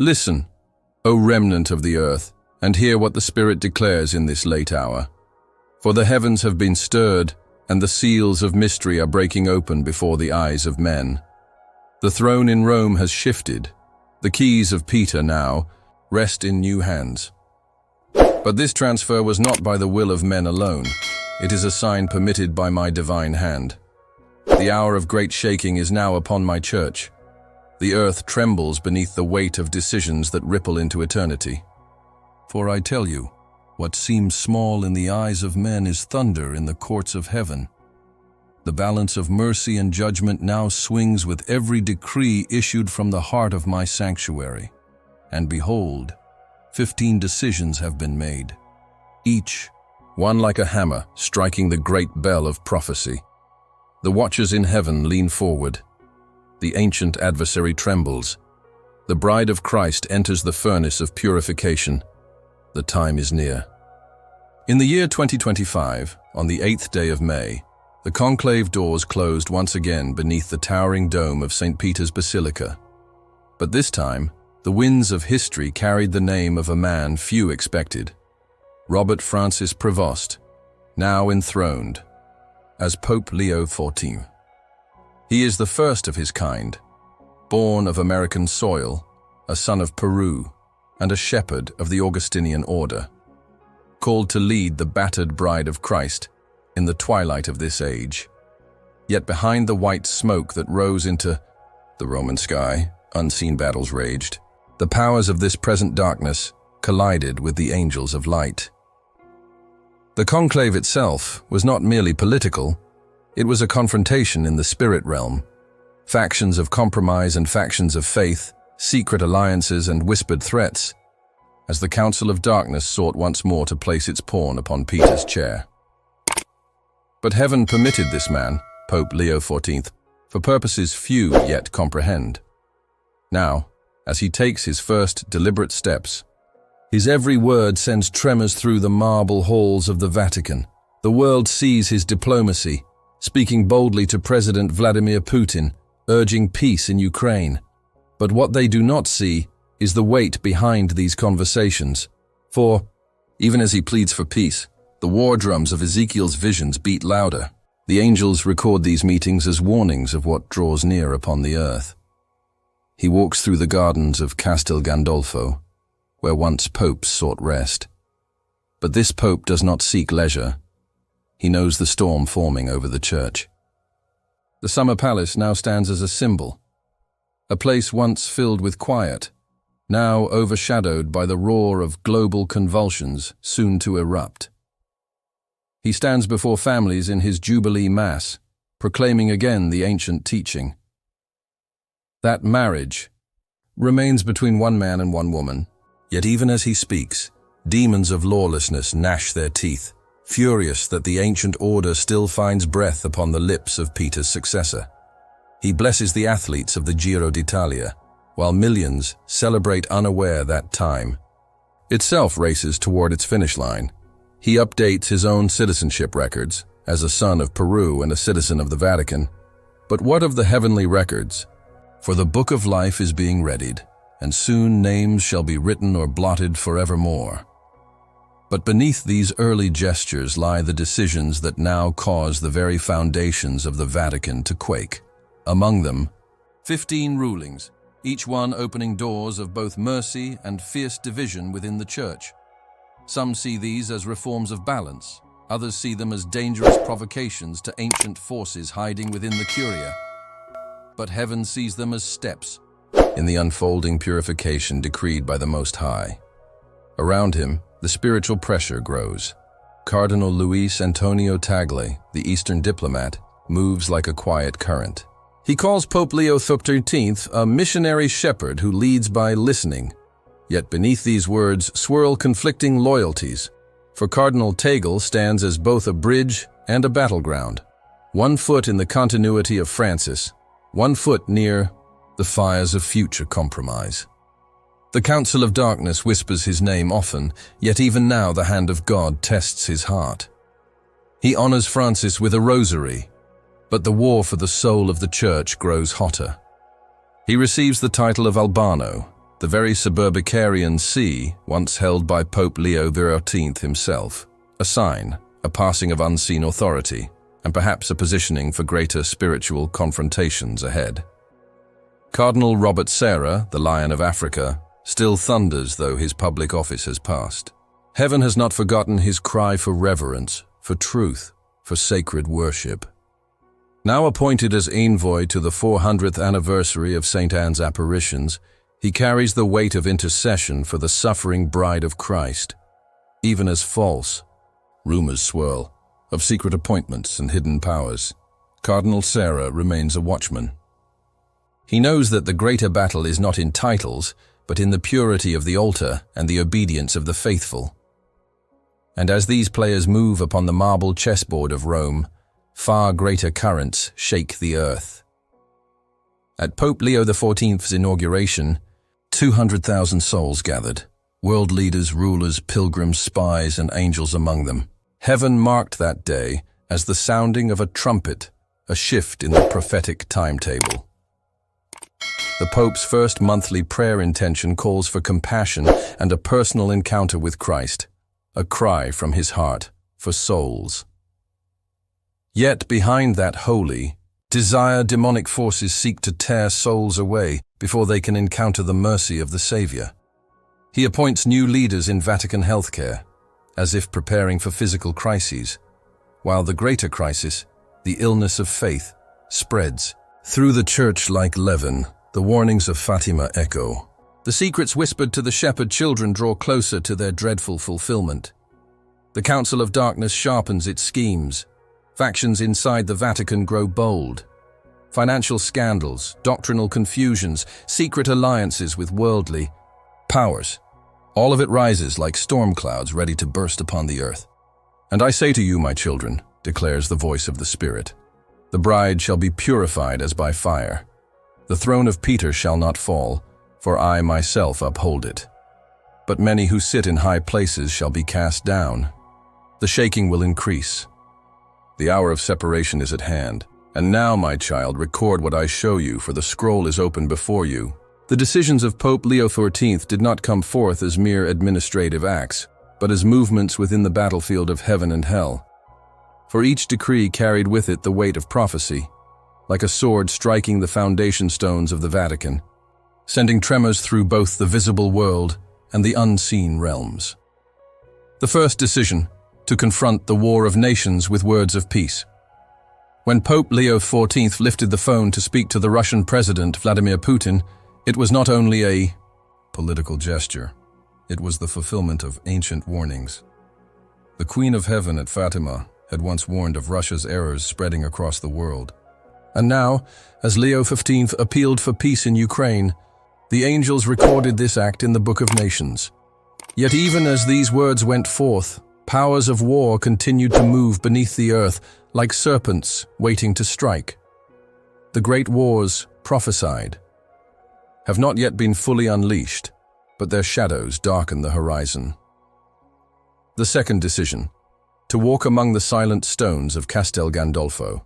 Listen, O remnant of the earth, and hear what the Spirit declares in this late hour. For the heavens have been stirred, and the seals of mystery are breaking open before the eyes of men. The throne in Rome has shifted. The keys of Peter now rest in new hands. But this transfer was not by the will of men alone. It is a sign permitted by my divine hand. The hour of great shaking is now upon my church. The earth trembles beneath the weight of decisions that ripple into eternity. For I tell you, what seems small in the eyes of men is thunder in the courts of heaven. The balance of mercy and judgment now swings with every decree issued from the heart of my sanctuary. And behold, 15 decisions have been made, each one like a hammer striking the great bell of prophecy. The watchers in heaven lean forward. The ancient adversary trembles. The bride of Christ enters the furnace of purification. The time is near. In the year 2025, on the 8th day of May, the conclave doors closed once again beneath the towering dome of St. Peter's Basilica. But this time, the winds of history carried the name of a man few expected, Robert Francis Prevost, now enthroned as Pope Leo XIV. He is the first of his kind, born of American soil, a son of Peru, and a shepherd of the Augustinian order, called to lead the battered bride of Christ in the twilight of this age. Yet behind the white smoke that rose into the Roman sky, unseen battles raged. The powers of this present darkness collided with the angels of light. The conclave itself was not merely political, it was a confrontation in the spirit realm. Factions of compromise and factions of faith, secret alliances and whispered threats, as the Council of Darkness sought once more to place its pawn upon Peter's chair. But heaven permitted this man, Pope Leo XIV, for purposes few yet comprehend. Now, as he takes his first deliberate steps, his every word sends tremors through the marble halls of the Vatican. The world sees his diplomacy, speaking boldly to President Vladimir Putin, urging peace in Ukraine. But what they do not see is the weight behind these conversations. For, even as he pleads for peace, the war drums of Ezekiel's visions beat louder. The angels record these meetings as warnings of what draws near upon the earth. He walks through the gardens of Castel Gandolfo, where once popes sought rest. But this pope does not seek leisure. He knows the storm forming over the church. The summer palace now stands as a symbol, a place once filled with quiet, now overshadowed by the roar of global convulsions soon to erupt. He stands before families in his Jubilee Mass, proclaiming again the ancient teaching. That marriage remains between one man and one woman, yet even as he speaks, demons of lawlessness gnash their teeth, furious that the ancient order still finds breath upon the lips of Peter's successor. He blesses the athletes of the Giro d'Italia, while millions celebrate unaware that time itself races toward its finish line. He updates his own citizenship records, as a son of Peru and a citizen of the Vatican. But what of the heavenly records? For the book of life is being readied, and soon names shall be written or blotted forevermore. But beneath these early gestures lie the decisions that now cause the very foundations of the Vatican to quake. Among them, 15 rulings, each one opening doors of both mercy and fierce division within the Church. Some see these as reforms of balance, others see them as dangerous provocations to ancient forces hiding within the Curia. But heaven sees them as steps in the unfolding purification decreed by the Most High. Around him, the spiritual pressure grows. Cardinal Luis Antonio Tagle, the Eastern diplomat, moves like a quiet current. He calls Pope Leo XIII a missionary shepherd who leads by listening. Yet beneath these words swirl conflicting loyalties, for Cardinal Tagle stands as both a bridge and a battleground. One foot in the continuity of Francis, one foot near the fires of future compromise. The Council of Darkness whispers his name often, yet even now the hand of God tests his heart. He honors Francis with a rosary, but the war for the soul of the Church grows hotter. He receives the title of Albano, the very suburbicarian see once held by Pope Leo XIV himself, a sign, a passing of unseen authority, and perhaps a positioning for greater spiritual confrontations ahead. Cardinal Robert Sarah, the Lion of Africa, still thunders though his public office has passed. Heaven has not forgotten his cry for reverence, for truth, for sacred worship. Now appointed as envoy to the 400th anniversary of St. Anne's apparitions, he carries the weight of intercession for the suffering bride of Christ. Even as false rumors swirl of secret appointments and hidden powers, Cardinal Sarah remains a watchman. He knows that the greater battle is not in titles, but in the purity of the altar and the obedience of the faithful. And as these players move upon the marble chessboard of Rome, far greater currents shake the earth. At Pope Leo XIV's inauguration, 200,000 souls gathered, world leaders, rulers, pilgrims, spies, and angels among them. Heaven marked that day as the sounding of a trumpet, a shift in the prophetic timetable. The Pope's first monthly prayer intention calls for compassion and a personal encounter with Christ, a cry from his heart for souls. Yet behind that holy desire, demonic forces seek to tear souls away before they can encounter the mercy of the Savior. He appoints new leaders in Vatican healthcare, as if preparing for physical crises, while the greater crisis, the illness of faith, spreads. Through the church like leaven, the warnings of Fatima echo. The secrets whispered to the shepherd children draw closer to their dreadful fulfillment. The Council of Darkness sharpens its schemes. Factions inside the Vatican grow bold. Financial scandals, doctrinal confusions, secret alliances with worldly powers. All of it rises like storm clouds ready to burst upon the earth. And I say to you, my children, declares the voice of the Spirit, the bride shall be purified as by fire. The throne of Peter shall not fall, for I myself uphold it. But many who sit in high places shall be cast down. The shaking will increase. The hour of separation is at hand. And now, my child, record what I show you, for the scroll is open before you. The decisions of Pope Leo XIV did not come forth as mere administrative acts, but as movements within the battlefield of heaven and hell. For each decree carried with it the weight of prophecy, like a sword striking the foundation stones of the Vatican, sending tremors through both the visible world and the unseen realms. The first decision, to confront the war of nations with words of peace. When Pope Leo XIV lifted the phone to speak to the Russian President Vladimir Putin, it was not only a political gesture, it was the fulfillment of ancient warnings. The Queen of Heaven at Fatima had once warned of Russia's errors spreading across the world. And now, as Leo XV appealed for peace in Ukraine, the angels recorded this act in the Book of Nations. Yet even as these words went forth, powers of war continued to move beneath the earth like serpents waiting to strike. The great wars, prophesied, have not yet been fully unleashed, but their shadows darken the horizon. The second decision, to walk among the silent stones of Castel Gandolfo.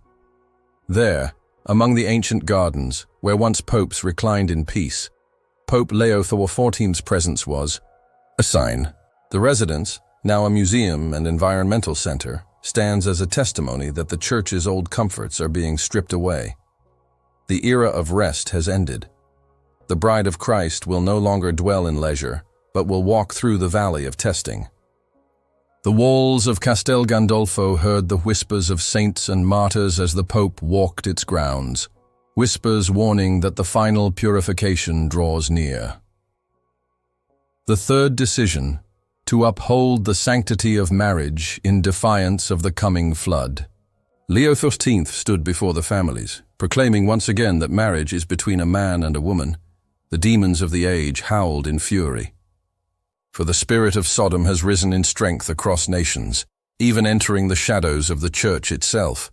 There, among the ancient gardens, where once popes reclined in peace, Pope Leo XIV's presence was a sign. The residence, now a museum and environmental center, stands as a testimony that the Church's old comforts are being stripped away. The era of rest has ended. The bride of Christ will no longer dwell in leisure, but will walk through the valley of testing. The walls of Castel Gandolfo heard the whispers of saints and martyrs as the Pope walked its grounds, whispers warning that the final purification draws near. The third decision, to uphold the sanctity of marriage in defiance of the coming flood. Leo XIV stood before the families, proclaiming once again that marriage is between a man and a woman. The demons of the age howled in fury. For the spirit of Sodom has risen in strength across nations, even entering the shadows of the Church itself.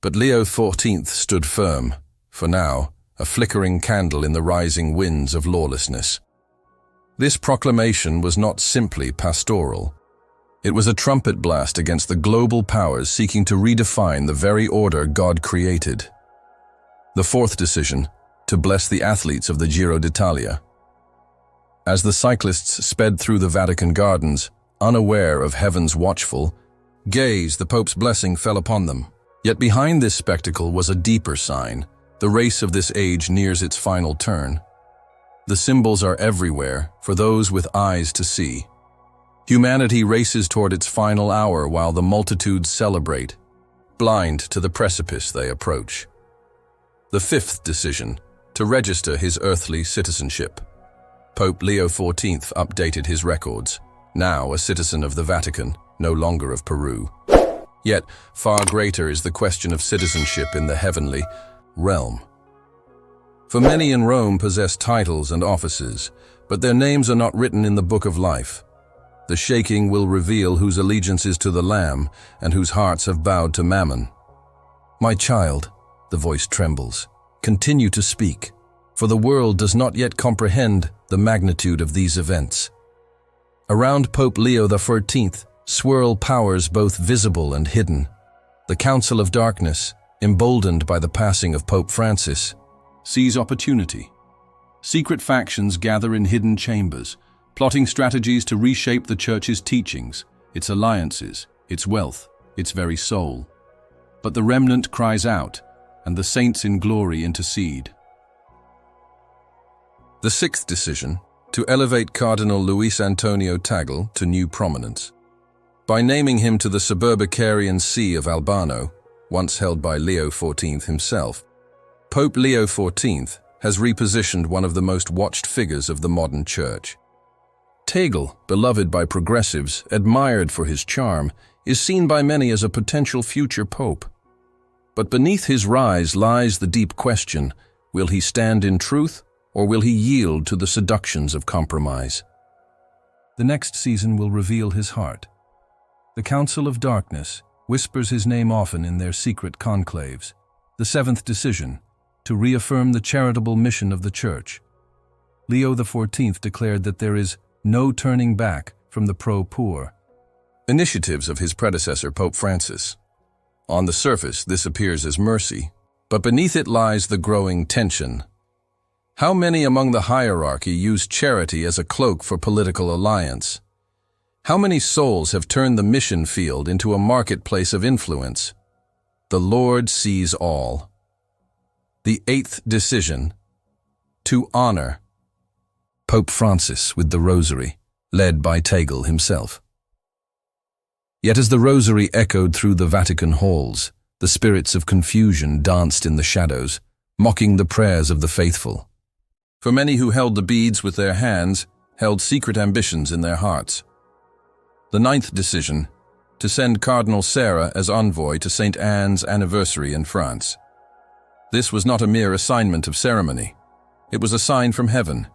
But Leo XIV stood firm, for now, a flickering candle in the rising winds of lawlessness. This proclamation was not simply pastoral. It was a trumpet blast against the global powers seeking to redefine the very order God created. The fourth decision, to bless the athletes of the Giro d'Italia. As the cyclists sped through the Vatican gardens, unaware of heaven's watchful gaze, the Pope's blessing fell upon them. Yet behind this spectacle was a deeper sign. The race of this age nears its final turn. The symbols are everywhere for those with eyes to see. Humanity races toward its final hour while the multitudes celebrate, blind to the precipice they approach. The fifth decision, to register his earthly citizenship. Pope Leo XIV updated his records, now a citizen of the Vatican, no longer of Peru. Yet, far greater is the question of citizenship in the heavenly realm. For many in Rome possess titles and offices, but their names are not written in the book of life. The shaking will reveal whose allegiance is to the Lamb and whose hearts have bowed to Mammon. My child, the voice trembles, continue to speak, for the world does not yet comprehend the magnitude of these events. Around Pope Leo XIV swirl powers both visible and hidden. The Council of Darkness, emboldened by the passing of Pope Francis, sees opportunity. Secret factions gather in hidden chambers, plotting strategies to reshape the Church's teachings, its alliances, its wealth, its very soul. But the remnant cries out, and the saints in glory intercede. The sixth decision, to elevate Cardinal Luis Antonio Tagle to new prominence. By naming him to the Suburbicarian See of Albano, once held by Leo XIV himself, Pope Leo XIV has repositioned one of the most watched figures of the modern Church. Tagle, beloved by progressives, admired for his charm, is seen by many as a potential future pope. But beneath his rise lies the deep question, will he stand in truth, or will he yield to the seductions of compromise? The next season will reveal his heart. The Council of Darkness whispers his name often in their secret conclaves. The seventh decision, to reaffirm the charitable mission of the Church. Leo XIV declared that there is no turning back from the pro-poor. Initiatives of his predecessor, Pope Francis. On the surface, this appears as mercy, but beneath it lies the growing tension. How many among the hierarchy use charity as a cloak for political alliance? How many souls have turned the mission field into a marketplace of influence? The Lord sees all. The eighth decision, to honor Pope Francis with the Rosary, led by Tagle himself. Yet as the Rosary echoed through the Vatican halls, the spirits of confusion danced in the shadows, mocking the prayers of the faithful. For many who held the beads with their hands held secret ambitions in their hearts. The ninth decision, to send Cardinal Sarah as envoy to St. Anne's anniversary in France. This was not a mere assignment of ceremony. It was a sign from heaven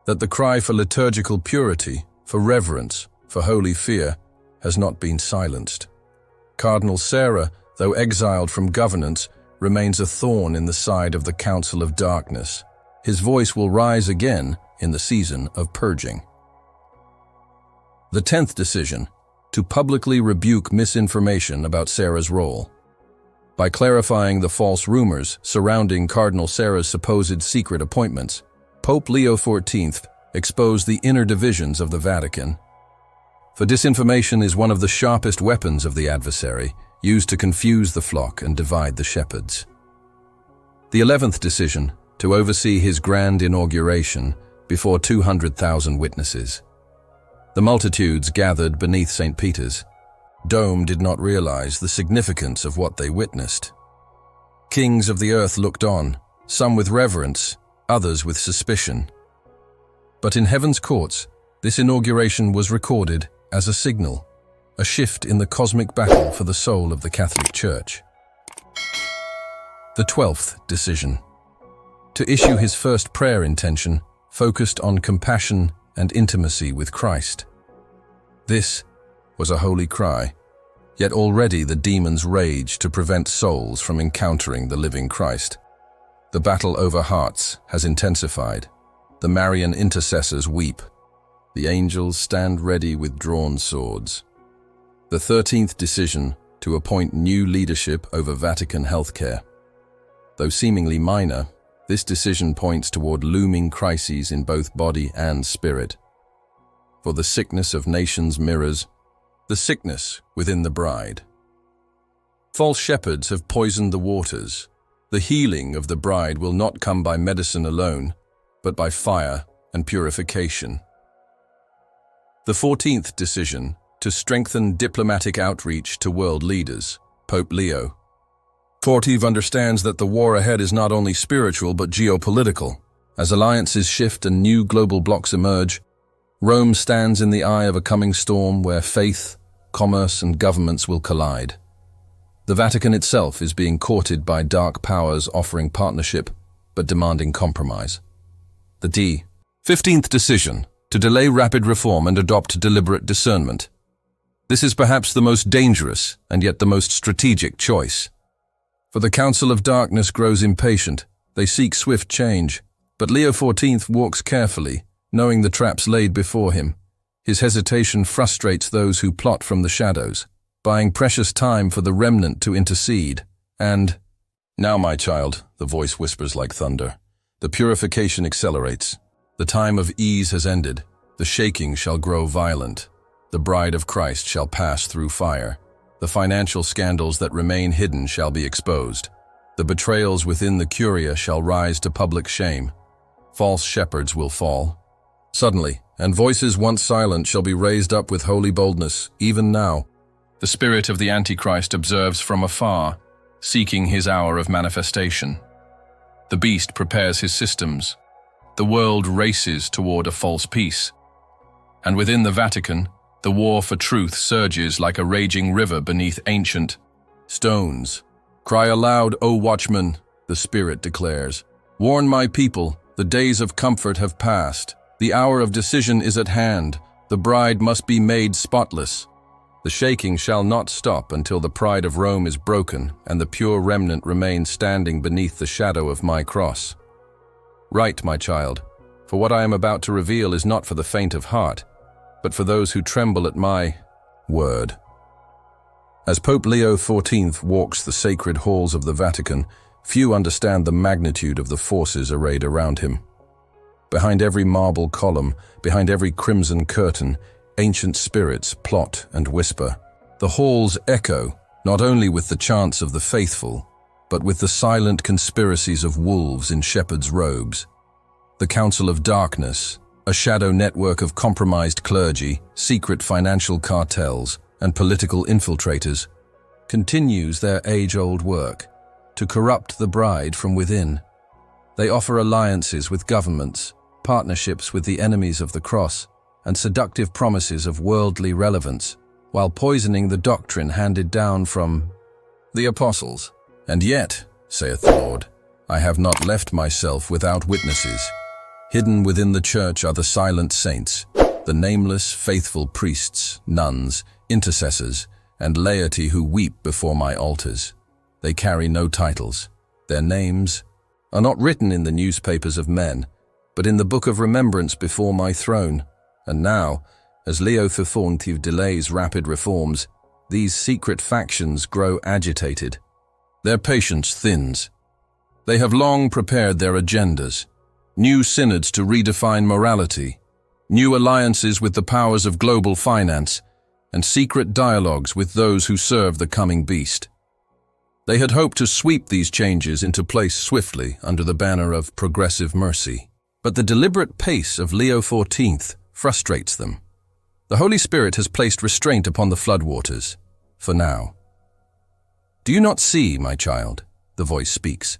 that the cry for liturgical purity, for reverence, for holy fear, has not been silenced. Cardinal Sarah, though exiled from governance, remains a thorn in the side of the Council of Darkness. His voice will rise again in the season of purging. The 10th decision, to publicly rebuke misinformation about Sarah's role. By clarifying the false rumors surrounding Cardinal Sarah's supposed secret appointments, Pope Leo XIV exposed the inner divisions of the Vatican. For disinformation is one of the sharpest weapons of the adversary, used to confuse the flock and divide the shepherds. The 11th decision, to oversee his grand inauguration before 200,000 witnesses. The multitudes gathered beneath St. Peter's Dome did not realize the significance of what they witnessed. Kings of the earth looked on, some with reverence, others with suspicion. But in heaven's courts, this inauguration was recorded as a signal, a shift in the cosmic battle for the soul of the Catholic Church. The 12th decision, to issue his first prayer intention focused on compassion and intimacy with Christ. This was a holy cry, yet already the demons rage to prevent souls from encountering the living Christ. The battle over hearts has intensified. The Marian intercessors weep. The angels stand ready with drawn swords. The 13th decision, to appoint new leadership over Vatican healthcare. Though seemingly minor, This decision points toward looming crises in both body and spirit. For the sickness of nations mirrors the sickness within the bride. False shepherds have poisoned the waters. The healing of the bride will not come by medicine alone, but by fire and purification. The 14th decision, to strengthen diplomatic outreach to world leaders, Pope Leo XIV understands that the war ahead is not only spiritual but geopolitical. As alliances shift and new global blocs emerge, Rome stands in the eye of a coming storm where faith, commerce, and governments will collide. The Vatican itself is being courted by dark powers offering partnership but demanding compromise. The 15th decision, to delay rapid reform and adopt deliberate discernment. This is perhaps the most dangerous and yet the most strategic choice. For the Council of Darkness grows impatient. They seek swift change, but Leo XIV walks carefully, knowing the traps laid before him. His hesitation frustrates those who plot from the shadows, buying precious time for the remnant to intercede. And, "Now, my child," the voice whispers like thunder, "the purification accelerates. The time of ease has ended. The shaking shall grow violent. The bride of Christ shall pass through fire. The financial scandals that remain hidden shall be exposed. The betrayals within the curia shall rise to public shame. False shepherds will fall suddenly, and voices once silent shall be raised up with holy boldness, even now. The spirit of the Antichrist observes from afar, seeking his hour of manifestation. The beast prepares his systems. The world races toward a false peace. And within the Vatican, the war for truth surges like a raging river beneath ancient stones. "Cry aloud, O watchman," the Spirit declares. "Warn my people, the days of comfort have passed. The hour of decision is at hand. The bride must be made spotless. The shaking shall not stop until the pride of Rome is broken and the pure remnant remains standing beneath the shadow of my cross." Write, my child, for what I am about to reveal is not for the faint of heart, but for those who tremble at my word. As Pope Leo XIV walks the sacred halls of the Vatican, few understand the magnitude of the forces arrayed around him. Behind every marble column, behind every crimson curtain, ancient spirits plot and whisper. The halls echo, not only with the chants of the faithful, but with the silent conspiracies of wolves in shepherds' robes. The Council of Darkness, a shadow network of compromised clergy, secret financial cartels, and political infiltrators, continues their age-old work to corrupt the bride from within. They offer alliances with governments, partnerships with the enemies of the cross, and seductive promises of worldly relevance, while poisoning the doctrine handed down from the apostles. "And yet," saith the Lord, "I have not left myself without witnesses. Hidden within the church are the silent saints, the nameless, faithful priests, nuns, intercessors, and laity who weep before my altars. They carry no titles. Their names are not written in the newspapers of men, but in the book of remembrance before my throne. And now, as Leo XIV delays rapid reforms, these secret factions grow agitated. Their patience thins. They have long prepared their agendas, new synods to redefine morality, new alliances with the powers of global finance, and secret dialogues with those who serve the coming beast. They had hoped to sweep these changes into place swiftly under the banner of progressive mercy. But the deliberate pace of Leo XIV frustrates them. The Holy Spirit has placed restraint upon the floodwaters, for now. "Do you not see, my child?" the voice speaks.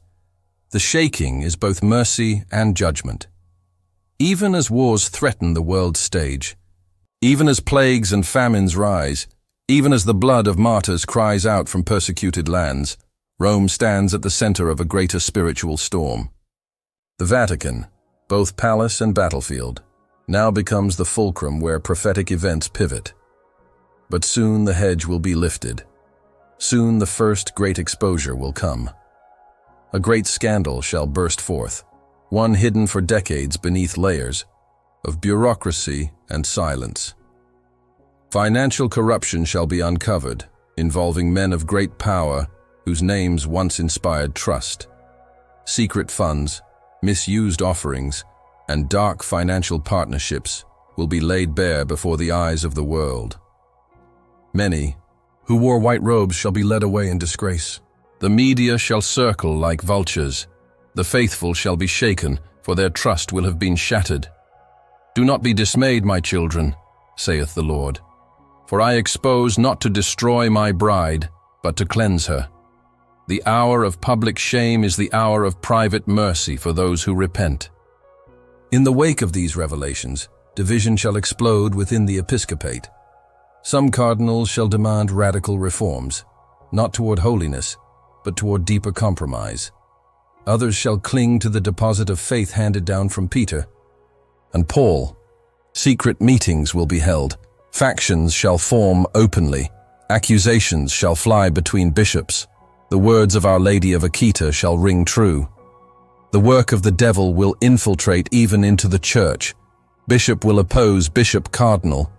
"The shaking is both mercy and judgment. Even as wars threaten the world stage, even as plagues and famines rise, even as the blood of martyrs cries out from persecuted lands, Rome stands at the center of a greater spiritual storm. The Vatican, both palace and battlefield, now becomes the fulcrum where prophetic events pivot. But soon the hedge will be lifted. Soon the first great exposure will come. A great scandal shall burst forth, one hidden for decades beneath layers of bureaucracy and silence. Financial corruption shall be uncovered, involving men of great power whose names once inspired trust. Secret funds, misused offerings, and dark financial partnerships will be laid bare before the eyes of the world. Many who wore white robes shall be led away in disgrace. The media shall circle like vultures. The faithful shall be shaken, for their trust will have been shattered. Do not be dismayed, my children, saith the Lord, for I expose not to destroy my bride, but to cleanse her. The hour of public shame is the hour of private mercy for those who repent. In the wake of these revelations, division shall explode within the episcopate. Some cardinals shall demand radical reforms, not toward holiness, but toward deeper compromise. Others shall cling to the deposit of faith handed down from Peter and Paul. Secret meetings will be held. Factions shall form openly. Accusations shall fly between bishops. The words of Our Lady of Akita shall ring true. The work of the devil will infiltrate even into the church. Bishop will oppose bishop, cardinal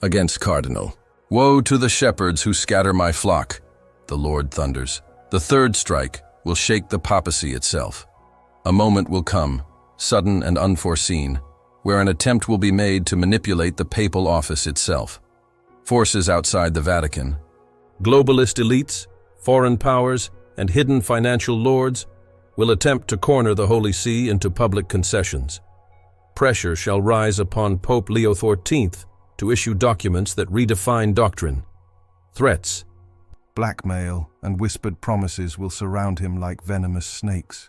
against cardinal. Woe to the shepherds who scatter my flock, the Lord thunders. The third strike will shake the papacy itself. A moment will come, sudden and unforeseen, where an attempt will be made to manipulate the papal office itself. Forces outside the Vatican, globalist elites, foreign powers, and hidden financial lords will attempt to corner the Holy See into public concessions. Pressure shall rise upon Pope Leo XIV to issue documents that redefine doctrine. Threats, blackmail, and whispered promises will surround him like venomous snakes.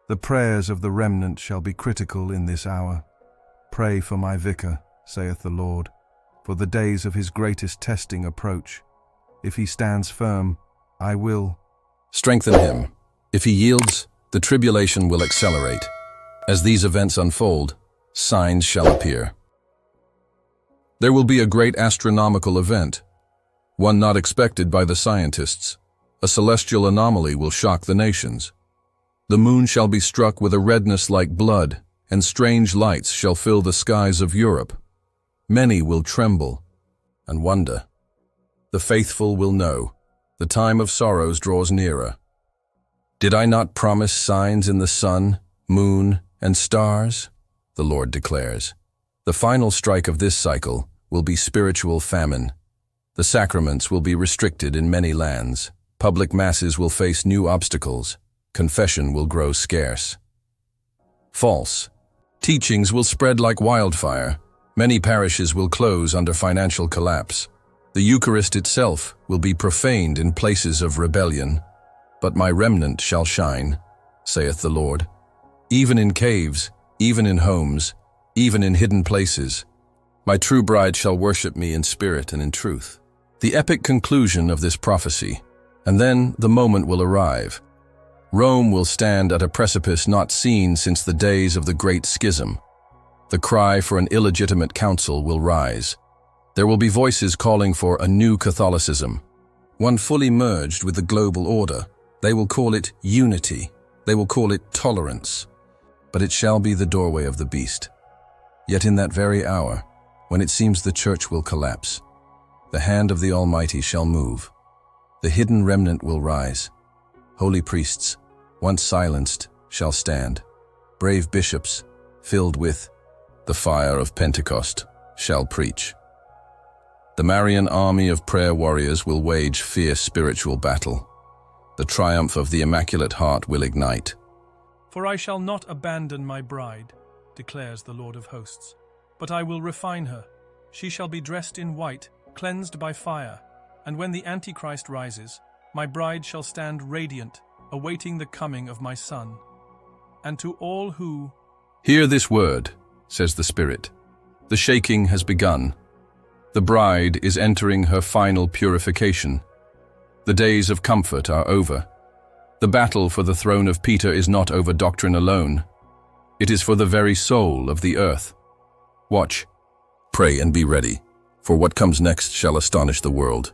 The prayers of the remnant shall be critical in this hour. Pray for my vicar, saith the Lord, for the days of his greatest testing approach. If he stands firm, I will strengthen him. If he yields, the tribulation will accelerate. As these events unfold, signs shall appear. There will be a great astronomical event, one not expected by the scientists. A celestial anomaly will shock the nations. The moon shall be struck with a redness like blood, and strange lights shall fill the skies of Europe. Many will tremble and wonder. The faithful will know. The time of sorrows draws nearer. Did I not promise signs in the sun, moon, and stars? The Lord declares. The final strike of this cycle will be spiritual famine. The sacraments will be restricted in many lands. Public masses will face new obstacles. Confession will grow scarce. False teachings will spread like wildfire. Many parishes will close under financial collapse. The Eucharist itself will be profaned in places of rebellion. But my remnant shall shine, saith the Lord. Even in caves, even in homes, even in hidden places, my true bride shall worship me in spirit and in truth. The epic conclusion of this prophecy, and then the moment will arrive. Rome will stand at a precipice not seen since the days of the Great Schism. The cry for an illegitimate council will rise. There will be voices calling for a new Catholicism, one fully merged with the global order. They will call it unity. They will call it tolerance. But it shall be the doorway of the beast. Yet in that very hour, when it seems the church will collapse, the hand of the Almighty shall move. The hidden remnant will rise. Holy priests, once silenced, shall stand. Brave bishops, filled with the fire of Pentecost, shall preach. The Marian army of prayer warriors will wage fierce spiritual battle. The triumph of the Immaculate Heart will ignite. For I shall not abandon my bride, declares the Lord of hosts, but I will refine her. She shall be dressed in white, cleansed by fire, and when the Antichrist rises, my bride shall stand radiant, awaiting the coming of my Son. And to all who hear this word, says the Spirit, the shaking has begun. The bride is entering her final purification. The days of comfort are over. The battle for the throne of Peter is not over doctrine alone. It is for the very soul of the earth. Watch, pray, and be ready, for what comes next shall astonish the world.